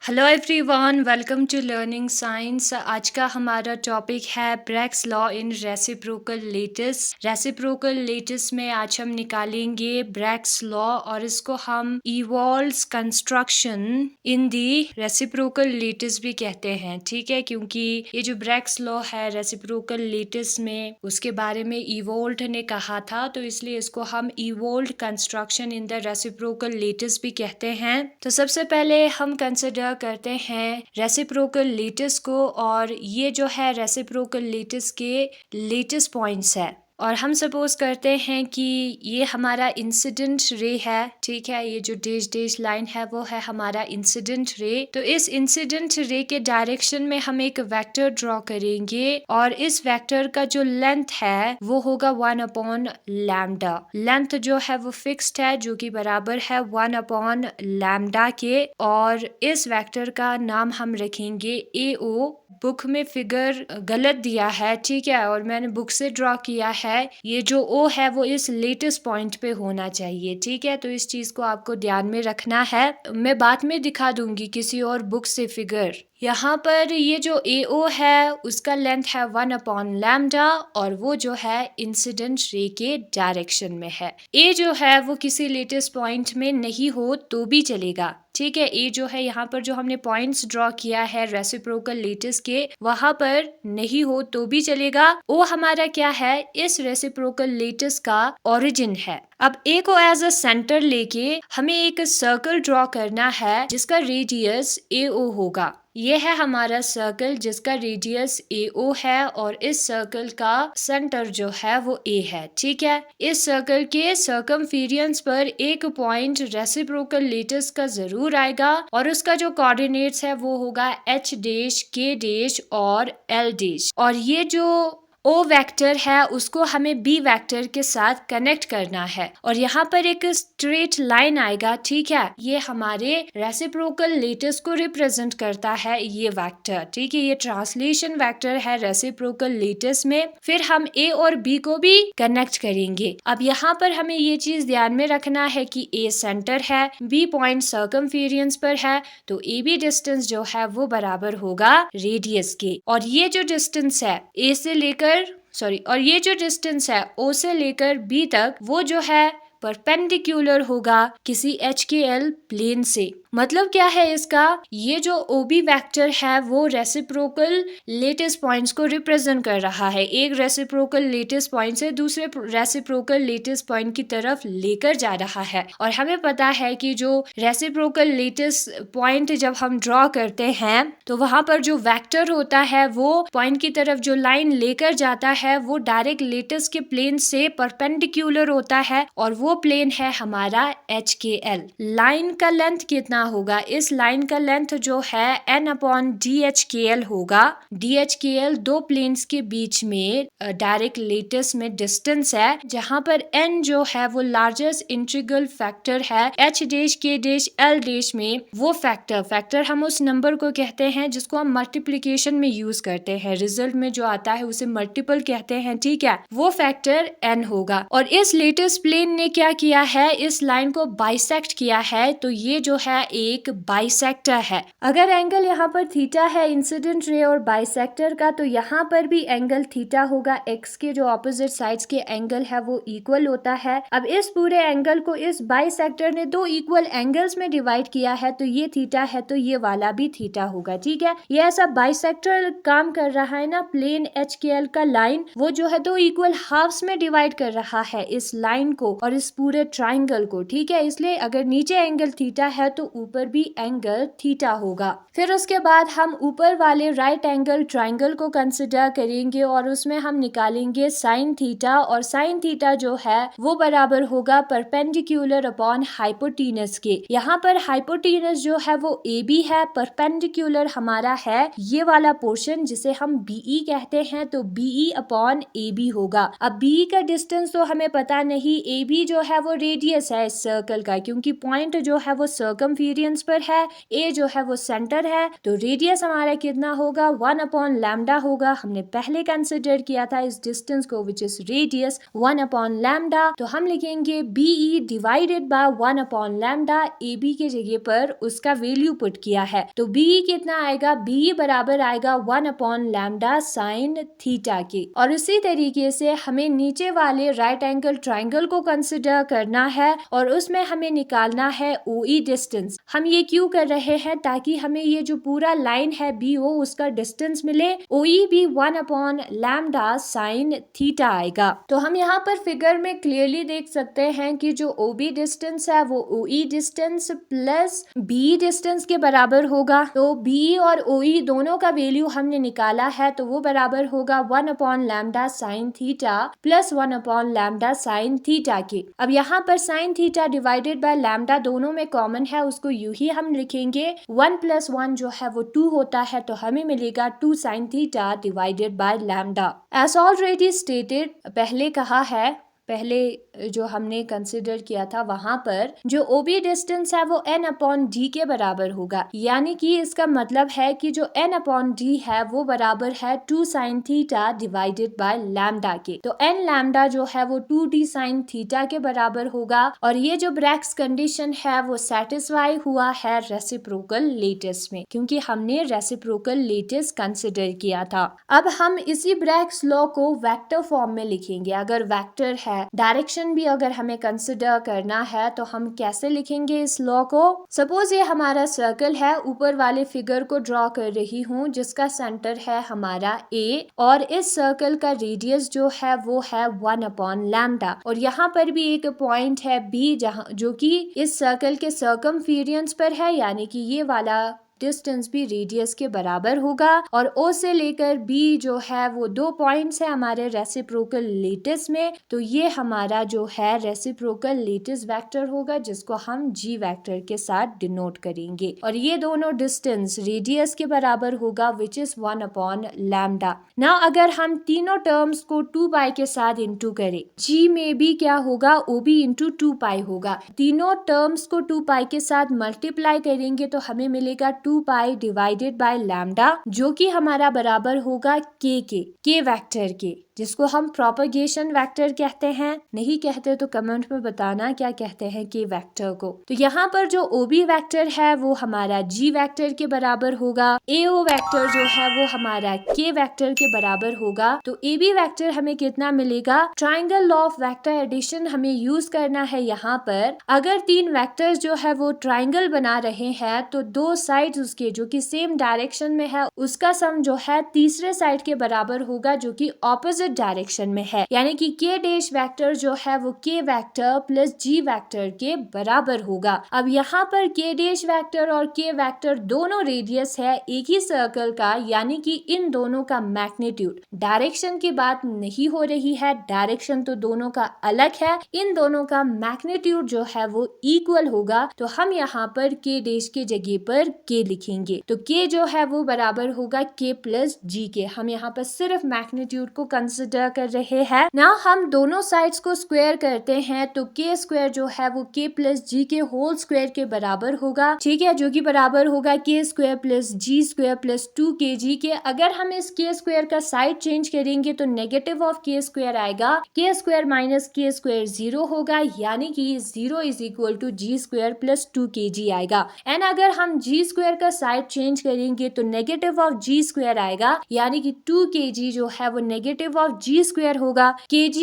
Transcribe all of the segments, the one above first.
Hello everyone, welcome to learning science. आज का हमारा टॉपिक है Bragg's law in reciprocal lattice. Reciprocal lattice में आज हम निकालेंगे ब्रैग्स लॉ और इसको हम Ewald's construction in the reciprocal lattice भी कहते हैं। ठीक है, क्योंकि ये जो ब्रैग्स लॉ है रेसिप्रोकल लेटिस में उसके बारे में इवोल्ट ने कहा था, तो इसलिए इसको हम evolved construction in the reciprocal lattice भी कहते हैं। तो सबसे पहले हम कंसिडर करते हैं रेसिप्रोकल लेटिस को, और ये जो है रेसिप्रोकल लेटिस के लेटिस पॉइंट्स है। और हम सपोज करते हैं कि ये हमारा इंसिडेंट रे है। ठीक है, ये जो डैश डैश लाइन है वो है हमारा इंसिडेंट रे। तो इस इंसिडेंट रे के डायरेक्शन में हम एक वेक्टर ड्रॉ करेंगे और इस वेक्टर का जो लेंथ है वो होगा 1/लैम्डा। लेंथ जो है वो फिक्स्ड है, जो कि बराबर है 1/लैम्डा के। और इस वेक्टर का नाम हम रखेंगे AO। बुक में फिगर गलत दिया है, ठीक है, और मैंने बुक से ड्रॉ किया है। ये जो O है वो इस लेटेस्ट पॉइंट पे होना चाहिए। ठीक है, तो इस चीज को आपको ध्यान में रखना है। मैं बाद में दिखा दूंगी किसी और बुक से फिगर। यहाँ पर ये जो AO है उसका लेंथ है 1/लैम्डा और वो जो है इंसिडेंट रे के डायरेक्शन में है। A जो है वो किसी लेटेस्ट पॉइंट में नहीं हो तो भी चलेगा। ठीक है, A जो है यहाँ पर जो हमने पॉइंट्स ड्रॉ किया है रेसिप्रोकल लेटिस के, वहां पर नहीं हो तो भी चलेगा। O हमारा क्या है, इस रेसिप्रोकल लेटिस का ओरिजिन है। अब A को एज अ सेंटर लेके हमें एक सर्कल ड्रॉ करना है जिसका रेडियस AO होगा। ये है हमारा सर्कल जिसका रेडियस AO है और इस सर्कल का सेंटर जो है वो A है। ठीक है, इस सर्कल के सर्कमफेरेंस पर एक पॉइंट रेसिप्रोकल लेटिस का जरूर आएगा और उसका जो कोऑर्डिनेट्स है वो होगा H डैश, K डैश और L डैश। और ये जो O वेक्टर है उसको हमें B वेक्टर के साथ कनेक्ट करना है और यहाँ पर एक स्ट्रेट लाइन आएगा। ठीक है, ये हमारे रेसिप्रोकल लेटिस को रिप्रेजेंट करता है ये वेक्टर। ठीक है, ये ट्रांसलेशन वेक्टर है रेसिप्रोकल लेटिस में। फिर हम A और B को भी कनेक्ट करेंगे। अब यहाँ पर हमें ये चीज ध्यान में रखना है कि A सेंटर है, B पॉइंट सर्कमफेरेंस पर है, तो AB डिस्टेंस जो है वो बराबर होगा रेडियस के। और ये जो डिस्टेंस है A से लेकर और ये जो डिस्टेंस है O से लेकर B तक वो जो है परपेंडिकुलर होगा किसी HKL प्लेन से। मतलब क्या है इसका, ये जो OB वेक्टर है वो रेसिप्रोकल लेटिस पॉइंट्स को रिप्रेजेंट कर रहा है। एक रेसिप्रोकल लेटिस पॉइंट से दूसरे रेसिप्रोकल लेटिस पॉइंट की तरफ लेकर जा रहा है। और हमें पता है कि जो रेसिप्रोकल लेटिस पॉइंट जब हम ड्रॉ करते हैं तो वहां पर जो वेक्टर होता है वो पॉइंट की तरफ जो लाइन लेकर जाता है वो डायरेक्ट लेटिस के प्लेन से परपेंडिकुलर होता है और वो प्लेन है हमारा HKL। लाइन का लेंथ कितना होगा, इस लाइन का लेंथ जो है N/DHKL होगा। DHKL दो प्लेन्स के बीच में डायरेक्ट लेटिस में डिस्टेंस है, जहां पर N जो है वो लार्जेस्ट इंटीग्रल फैक्टर है H dash K dash L dash में। वो फैक्टर हम उस नंबर को कहते हैं जिसको हम मल्टीप्लिकेशन में यूज करते हैं, रिजल्ट में जो आता है उसे मल्टीपल कहते हैं। ठीक है, वो फैक्टर N होगा। और इस लेटिस प्लेन ने क्या किया है, इस लाइन को बाइसेक्ट किया है, तो ये जो है एक बाइसेक्टर है। अगर एंगल यहाँ पर थीटा है इंसिडेंट रे और बाइसेक्टर का, तो यहाँ पर भी एंगल थीटा होगा। एक्स के जो ऑपोजिट साइड्स के एंगल है वो इक्वल होता है। अब इस पूरे एंगल को इस बाइसेक्टर ने दो इक्वल एंगल्स में डिवाइड किया है, तो ये थीटा है तो ये वाला भी थीटा होगा। ठीक है, ये ऐसा बाइसेक्टर काम कर रहा है ना, प्लेन HKL का लाइन वो जो है दो इक्वल हाफ्स में डिवाइड कर रहा है इस लाइन को और इस पूरे ट्राइंगल को। ठीक है, इसलिए अगर नीचे एंगल थीटा है तो ऊपर भी एंगल थीटा होगा। फिर उसके बाद हम ऊपर वाले राइट एंगल ट्राइंगल को कंसिडर करेंगे और उसमें हम निकालेंगे साइन थीटा, और साइन थीटा जो है वो बराबर होगा परपेंडिकुलर अपॉन हाइपोटेनस के। यहाँ पर हाइपोटेनस जो है वो AB है, परपेंडिकुलर हमारा है ये वाला पोर्शन जिसे हम BE कहते हैं, तो BE अपॉन AB होगा। अब BE का डिस्टेंस तो हमें पता नहीं, AB जो जो है वो रेडियस है इस सर्कल का, क्योंकि पॉइंट जो है वो सर्कमफेरेंस पर है, ए जो है वो सेंटर है, तो रेडियस हमारा कितना होगा 1/λ होगा। हमने पहले कंसिडर किया था इस डिस्टेंस को विच इज रेडियस 1/λ, तो हम लिखेंगे BE डिवाइडेड बाय 1/λ, AB के जगह पर उसका वैल्यू पुट किया है, तो BE कितना आएगा, BE बराबर आएगा 1/λ साइन थीटा के। और उसी तरीके से हमें नीचे वाले राइट एंगल ट्राइंगल को कंसिडर करना है और उसमें हमें निकालना है OE डिस्टेंस। हम ये क्यों कर रहे हैं, ताकि हमें ये जो पूरा लाइन है BO उसका डिस्टेंस मिले। OE भी 1/λ साइन थीटा आएगा। तो हम यहाँ पर फिगर में क्लियरली देख सकते हैं कि जो OB डिस्टेंस है वो OE distance plus BE distance के बराबर होगा। तो BE और OE दोनों का वैल्यू हमने निकाला है, तो वो बराबर होगा 1/λ sine theta plus 1/λ sine theta के। अब यहाँ पर sine theta divided by lambda दोनों में कॉमन है, उसको यूं ही हम लिखेंगे 1 + 1 जो है वो 2 होता है, तो हमें मिलेगा 2 sine theta divided by lambda. As already stated, पहले कहा है, पहले जो हमने कंसिडर किया था वहां पर जो OB डिस्टेंस है वो n/d के बराबर होगा, यानी कि इसका मतलब है कि जो n/d है वो बराबर है 2 sine theta divided by lambda के। तो n लैम्डा जो है वो 2d साइन थीटा के बराबर होगा। और ये जो ब्रैग्स कंडीशन है वो सेटिस्फाई हुआ है रेसिप्रोकल लेटिस में, क्योंकि हमने रेसिप्रोकल लेटिस कंसिडर किया था। अब हम इसी ब्रैग्स लॉ को वेक्टर फॉर्म में लिखेंगे। अगर वेक्टर है, डायरेक्शन भी अगर हमें कंसिडर करना है, तो हम कैसे लिखेंगे इस लॉ को। सपोज ये हमारा सर्कल है, ऊपर वाले फिगर को ड्रॉ कर रही हूँ जिसका सेंटर है हमारा A, और इस सर्कल का रेडियस जो है वो है 1/λ, और यहाँ पर भी एक पॉइंट है B जहाँ जो कि इस सर्कल के सर्कमफेरेंस पर है, यानी कि ये वाला डिस्टेंस भी रेडियस के बराबर होगा। और O से लेकर B जो है वो 2 पॉइंट्स है हमारे रेसिप्रोकल लेटिस में, तो ये हमारा जो है रेसिप्रोकल लेटिस वेक्टर होगा जिसको हम G वेक्टर के साथ डिनोट करेंगे। और ये दोनों डिस्टेंस रेडियस के बराबर होगा विच इज 1/λ। ना अगर हम तीनों टर्म्स को 2π के साथ इंटू करें, G में भी क्या होगा, OB इंटू 2π होगा। तीनों टर्म्स को 2π के साथ मल्टीप्लाई करेंगे तो हमें मिलेगा 2π डिवाइडेड बाय लैम्डा, जो कि हमारा बराबर होगा के वेक्टर के, जिसको हम प्रोपगेशन वेक्टर कहते हैं। नहीं कहते तो कमेंट में बताना क्या कहते हैं के वेक्टर को। तो यहाँ पर जो OB वेक्टर है वो हमारा G वेक्टर के बराबर होगा। AO वेक्टर जो है वो हमारा के वेक्टर के बराबर होगा। तो AB वेक्टर हमें कितना मिलेगा, triangle law of vector addition हमें यूज करना है। यहाँ पर अगर 3 वेक्टर्स जो है वो ट्राइंगल बना रहे हैं, तो 2 साइड उसके जो कि सेम डायरेक्शन में है उसका सम जो है तीसरे साइड के बराबर होगा जो कि ऑपोजिट डायरेक्शन में है, यानी कि के डैश वेक्टर जो है वो के वेक्टर प्लस G वेक्टर के बराबर होगा। अब यहाँ पर के डैश वेक्टर और के वेक्टर दोनों रेडियस है एक ही सर्कल का, यानी कि इन दोनों का मैग्नीट्यूड, डायरेक्शन की बात नहीं हो रही है, डायरेक्शन तो दोनों का अलग है, इन दोनों का मैग्नीट्यूड जो है वो इक्वल होगा। तो हम यहाँ पर के डैश के जगह पर के लिखेंगे, तो के जो है वो बराबर होगा के प्लस G के। हम यहाँ पर सिर्फ मैग्नीट्यूड को कंसिडर कर रहे हैं ना। हम दोनों साइड्स को स्क्वायर करते हैं तो के स्क्वायर जो है वो के प्लस G के होल स्क्वायर के बराबर होगा, ठीक है, जो कि बराबर होगा के square plus G square plus 2kg के। अगर हम इस के स्क्वायर का साइड चेंज करेंगे तो नेगेटिव ऑफ के स्क्वायर आएगा, के स्क्वायर माइनस के स्क्वायर 0 होगा, यानी कि 0 is equal to G square plus 2kg आएगा। एंड अगर हम G स्क्वायर का साइड चेंज करेंगे तो नेगेटिव ऑफ G स्क्वायर आएगा, यानी कि 2kg जो है वो नेगेटिव ऑफ G स्क्वायर होगा। kg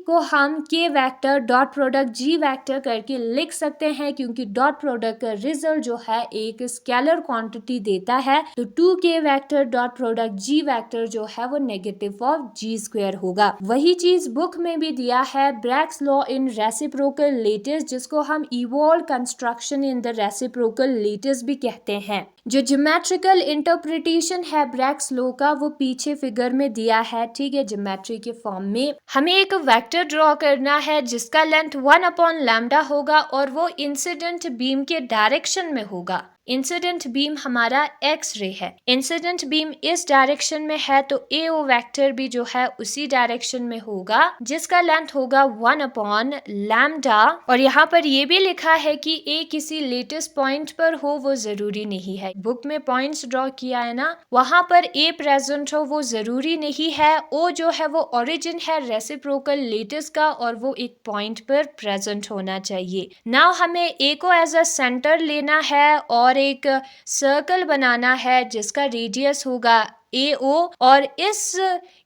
को हम के vector dot product G vector करके लिख सकते हैं, क्योंकि डॉट प्रोडक्ट का रिजल्ट जो है एक स्केलर क्वांटिटी देता है। तो 2k vector dot product G vector जो है वो नेगेटिव ऑफ G स्क्वायर होगा। वही चीज बुक में भी दिया है, Bragg's law in reciprocal lattice, जिसको हम Ewald construction in the reciprocal lattice भी कहते हैं। जो ज्योमेट्रिकल इंटरप्रिटेशन है ब्रैग्स लॉ का वो पीछे फिगर में दिया है, ठीक है, ज्योमेट्री के फॉर्म में। हमें एक वेक्टर ड्रॉ करना है जिसका लेंथ 1/λ होगा और वो इंसिडेंट बीम के डायरेक्शन में होगा। इंसिडेंट बीम हमारा एक्स रे है, इंसिडेंट बीम इस डायरेक्शन में है तो AO वेक्टर भी जो है उसी डायरेक्शन में होगा जिसका लेंथ होगा 1/लैम्डा। और यहाँ पर ये भी लिखा है कि A किसी लेटेस्ट पॉइंट पर हो वो जरूरी नहीं है। बुक में पॉइंट्स ड्रॉ किया है ना, वहां पर A प्रेजेंट हो वो जरूरी नहीं है। O जो है वो ओरिजिन है रेसिप्रोकल लेटिस का और वो एक पॉइंट पर प्रेजेंट होना चाहिए। नाउ हमें A को एज अ सेंटर लेना है और एक सर्कल बनाना है जिसका रेडियस होगा AO और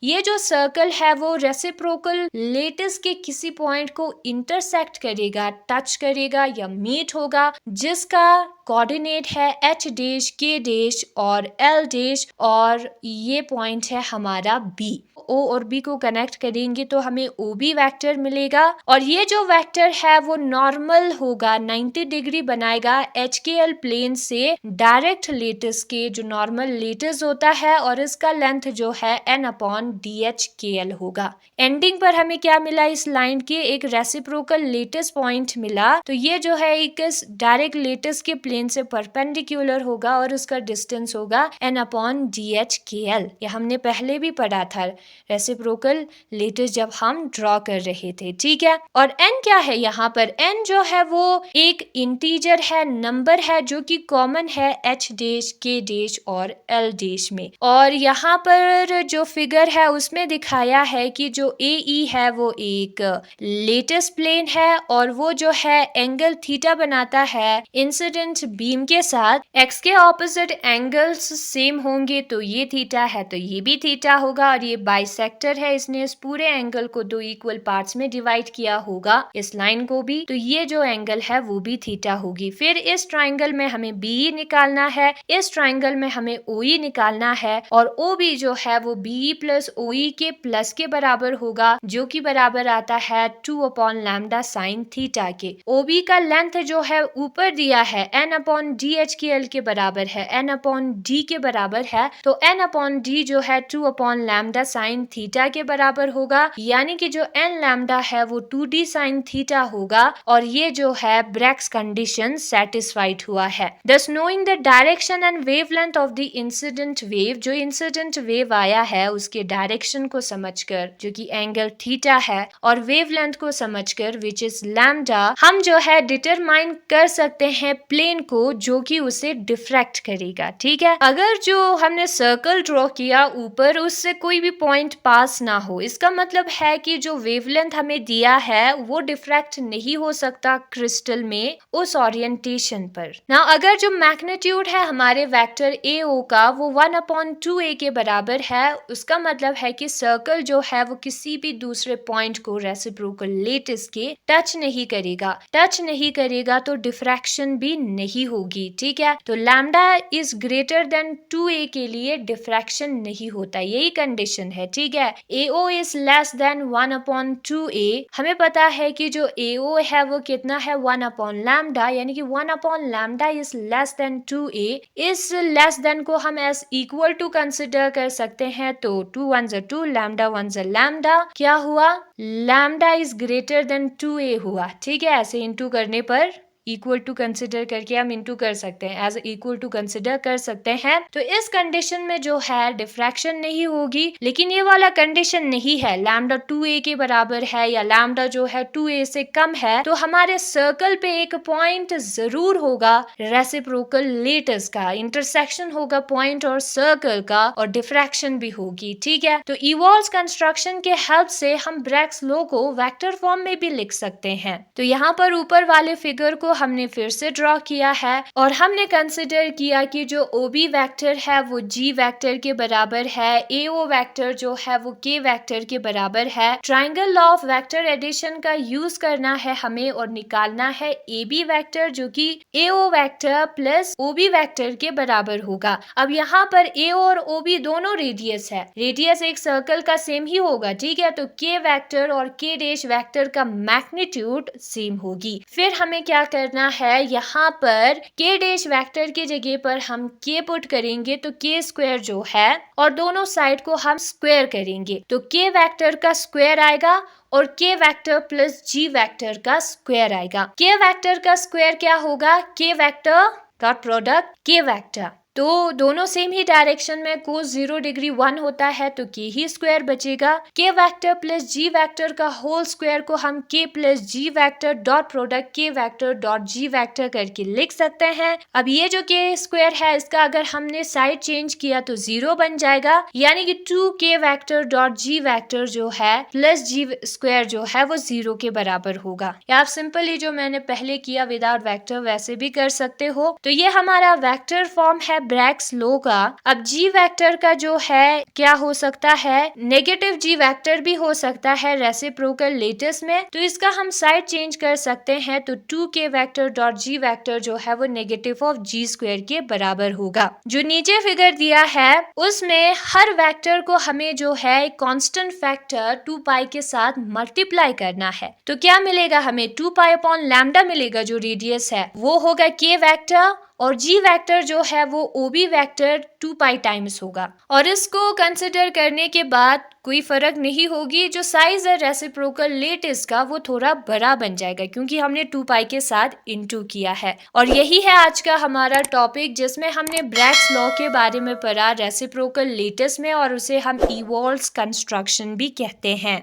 ये जो सर्कल है वो रेसिप्रोकल लेटिस के किसी पॉइंट को इंटरसेक्ट करेगा, टच करेगा या मीट होगा जिसका कोऑर्डिनेट है H डैश, K डैश और L डैश और ये पॉइंट है हमारा B। O और B को कनेक्ट करेंगे तो हमें OB वेक्टर मिलेगा और ये जो वेक्टर है वो नॉर्मल होगा, 90 डिग्री बनाएगा HKL प्लेन से डायरेक्ट लेटिस के, जो नॉर्मल लेटिस होता है और इसका लेंथ जो है N/DHKL होगा। एंडिंग पर हमें क्या मिला, इस लाइन के एक रेसिप्रोकल लेटिस पॉइंट मिला तो ये जो है एक डायरेक्ट लेटिस के प्लेन से परपेंडिकुलर होगा और उसका डिस्टेंस होगा N/DHKL। ये हमने पहले भी पढ़ा था रेसिप्रोकल लेटिस जब हम ड्रॉ कर रहे थे, ठीक है। और n क्या है, यहाँ पर n जो है वो एक इंटीजर है, नंबर है जो कि कॉमन है H डैश, K डैश और L डैश में। और यहाँ पर जो फिगर है उसमें दिखाया है कि जो AE है वो एक लेटिस प्लेन है और वो जो है एंगल थीटा बनाता है इंसिडेंट बीम के साथ। x के ऑपोजिट एंगल्स सेम होंगे तो ये थीटा है तो ये भी थीटा होगा और ये बाइसेक्टर है, इसने इस पूरे एंगल को दो इक्वल पार्ट्स में डिवाइड किया होगा, इस लाइन को भी, तो ये जो एंगल है वो भी थीटा होगी। फिर इस ट्राइंगल में हमें BE निकालना है, इस ट्राइंगल में हमें OE निकालना है और OB जो है वो BE प्लस OE के प्लस के बराबर होगा जो कि बराबर आता है 2/लैम्डा साइन थीटा के। OB का लेंथ जो है ऊपर दिया है N/DHKL के बराबर है, N/D के बराबर है तो N/D जो है 2/लैम्डा साइन थीटा के बराबर होगा, यानी कि जो n लैम्डा है वो 2D साइन थीटा होगा और ये जो है ब्रैग्स कंडीशन सेटिस्फाइड हुआ है। Thus knowing the direction and wavelength of the incident wave, जो इंसिडेंट वेव आया है उसके डायरेक्शन को समझकर जो कि एंगल थीटा है और वेवलेंथ को समझकर विच इज लैम्डा, हम जो है डिटरमाइन कर सकते हैं प्लेन को जो कि उसे डिफ्रैक्ट करेगा, ठीक है। अगर जो हमने सर्कल ड्रॉ किया ऊपर उससे कोई भी पॉइंट पास ना हो, इसका मतलब है कि जो वेवलेंथ हमें दिया है वो डिफ्रैक्ट नहीं हो सकता क्रिस्टल में उस ओरिएंटेशन पर ना। अगर जो मैग्नीट्यूड है हमारे वेक्टर AO का वो 1/2A के बराबर है, उसका मतलब है कि सर्कल जो है वो किसी भी दूसरे पॉइंट को रेसिप्रोकल लेटिस के टच नहीं करेगा, टच नहीं करेगा तो डिफ्रैक्शन भी नहीं होगी, ठीक है। तो lambda is greater than 2A के लिए डिफ्रैक्शन नहीं होता, यही कंडीशन है, ठीक है। AO is less than 1/2A, हमें पता है कि जो AO है वो कितना है 1/लैम्डा, यानी कि 1/लैम्डा इज लेस देन 2A। इस लेस देन को हम एज इक्वल टू कंसिडर कर सकते हैं तो 2 1 2, लैम्डा 1 लैम्डा, क्या हुआ, lambda is greater than 2A हुआ, ठीक है। ऐसे इंटू करने पर इक्वल टू कंसिडर करके हम इंटू कर सकते हैं, एज इक्वल टू कंसिडर कर सकते हैं। तो इस कंडीशन में जो है डिफ्रैक्शन नहीं होगी, लेकिन ये वाला कंडीशन नहीं है, लैम्डा 2A के बराबर है या लैम्डा जो है 2A से कम है तो हमारे सर्कल पे एक पॉइंट जरूर होगा रेसिप्रोकल लेटिस का, इंटरसेक्शन होगा पॉइंट और सर्कल का और डिफ्रैक्शन भी होगी, ठीक है। तो इवॉल्व्स कंस्ट्रक्शन के हेल्प से हम ब्रैग्स लॉ को वेक्टर फॉर्म में भी लिख सकते हैं। तो यहाँ पर ऊपर वाले फिगर को हमने फिर से ड्रॉ किया है और हमने कंसिडर किया कि जो OB वेक्टर है वो G वेक्टर के बराबर है, AO वेक्टर जो है वो K वेक्टर के बराबर है। Triangle law of vector addition का यूज करना है हमें और निकालना है AB वेक्टर जो कि AO vector plus OB vector के बराबर होगा। अब यहाँ पर AO और OB दोनों रेडियस है, रेडियस एक सर्कल का सेम ही होगा, ठीक है। तो K वेक्टर और K डैश वेक्टर का मैग्नीट्यूड सेम होगी। फिर हमें क्या करना है, यहाँ पर K डैश वेक्टर की जगह पर हम K पुट करेंगे तो K स्क्वायर जो है और दोनों साइड को हम स्क्वायर करेंगे तो K वेक्टर का स्क्वायर आएगा और K vector plus G vector का स्क्वायर आएगा। K वेक्टर का स्क्वायर क्या होगा, K वेक्टर डॉट प्रोडक्ट के वेक्टर। तो दोनों सेम ही डायरेक्शन में कोस 0 डिग्री 1 होता है तो के ही स्क्वायर बचेगा। के वेक्टर प्लस जी वेक्टर का होल स्क्वायर को हम के प्लस जी वेक्टर डॉट प्रोडक्ट के वेक्टर डॉट जी वेक्टर करके लिख सकते हैं। अब ये जो के स्क्वायर है इसका अगर हमने साइड चेंज किया तो 0 बन जाएगा, यानी कि 2 के वेक्टर डॉट जी वेक्टर जो है प्लस जी स्क्वायर जो है वो 0 के बराबर होगा। या आप सिंपली जो मैंने पहले किया विदाउट वेक्टर वैसे भी कर सकते हो। तो ये हमारा वेक्टर फॉर्म है ब्रैग्स लॉ का। अब जी वेक्टर का जो है क्या हो सकता है, नेगेटिव जी वेक्टर भी हो सकता है रेसिप्रोकल लेटिस में। तो इसका हम साइड चेंज कर सकते हैं तो 2 के वेक्टर डॉट जी वेक्टर जो है वो नेगेटिव ऑफ जी स्क्वायर के बराबर होगा। जो नीचे फिगर दिया है उसमें हर वेक्टर को हमें जो है कांस्टेंट फैक्टर 2 पाई के साथ मल्टीप्लाई करना है। तो क्या मिलेगा हमें, 2 पाई अपॉन लैम्डा मिलेगा जो रेडियस है वो होगा के वेक्टर, और जी वेक्टर जो है वो O B vector 2 pi times होगा। और इसको कंसिडर करने के बाद कोई फर्क नहीं होगी, जो साइज है रेसिप्रोकल लेटिस का वो थोड़ा बड़ा बन जाएगा क्योंकि हमने 2 पाई के साथ इनटू किया है। और यही है आज का हमारा टॉपिक जिसमें हमने ब्रैग्स लॉ के बारे में पढ़ा रेसिप्रोकल लेटिस में, और उसे हम इवोल्व्स कंस्ट्रक्शन भी कहते हैं।